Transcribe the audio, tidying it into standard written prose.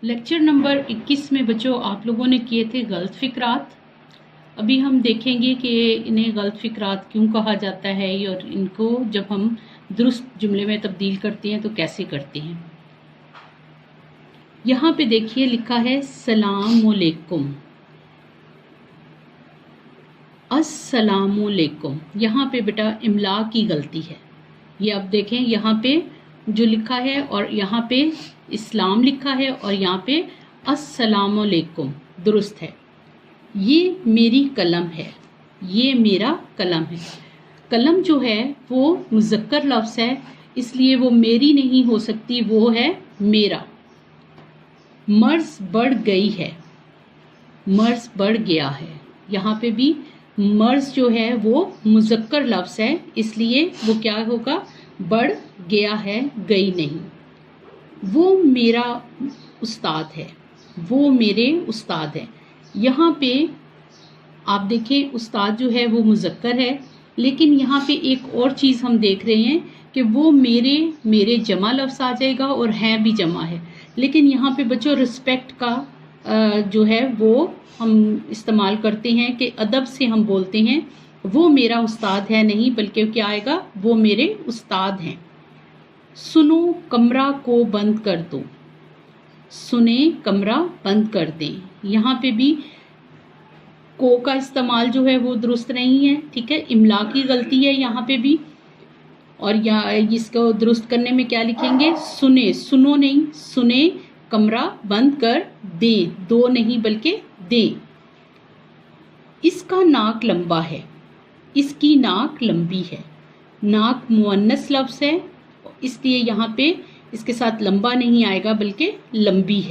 Lecture number 21 में बच्चों आप लोगों ने किए थे गलत फिक्रात। अभी हम देखेंगे कि इन्हें गलत फिक्रात क्यों कहा जाता है और इनको जब हम दुरुस्त जुमले में तब्दील करते हैं तो कैसे करते हैं। यहाँ पे देखिए लिखा है सलामुअलैकुम, अस्सलामुअलैकुम। यहाँ पे बेटा इमला की गलती है। ये अब देखें यहाँ पे जो लिखा है और यहाँ पे इस्लाम लिखा है और यहाँ पे अस्सलामुअलैकुम दुरुस्त है। ये मेरी कलम है, ये मेरा कलम है। कलम जो है वो मुज़क्कर लफ्ज़ है, इसलिए वो मेरी नहीं हो सकती, वो है मेरा। मर्ज बढ़ गई है, मर्ज बढ़ गया है। यहाँ पे भी मर्ज जो है वो मुज़क्कर लफ्ज़ है, इसलिए वो क्या होगा, बढ़ गया है, गई नहीं। वो मेरा उस्ताद है, वो मेरे उस्ताद हैं। यहाँ पे आप देखें उस्ताद जो है वो मुज़क्कर है, लेकिन यहाँ पे एक और चीज़ हम देख रहे हैं कि वो मेरे जमा लफ्ज़ आ जाएगा और है भी जमा है। लेकिन यहाँ पे बच्चों रिस्पेक्ट का जो है वो हम इस्तेमाल करते हैं कि अदब से हम बोलते हैं वो मेरा उस्ताद है नहीं, बल्कि क्या आएगा, वो मेरे उस्ताद हैं। सुनो कमरा को बंद कर दो, सुने कमरा बंद कर दें। यहाँ पे भी को का इस्तेमाल जो है वो दुरुस्त नहीं है, ठीक है, इमला की गलती है यहाँ पे भी। और यहाँ इसको दुरुस्त करने में क्या लिखेंगे, सुने, सुनो नहीं, सुने कमरा बंद कर दें, दो नहीं बल्कि दें। इसका नाक लंबा है, इसकी नाक लंबी है। नाक मुअन्नस लफ्ज़ है, इसलिए यहाँ पे इसके साथ लंबा नहीं आएगा बल्कि लंबी है।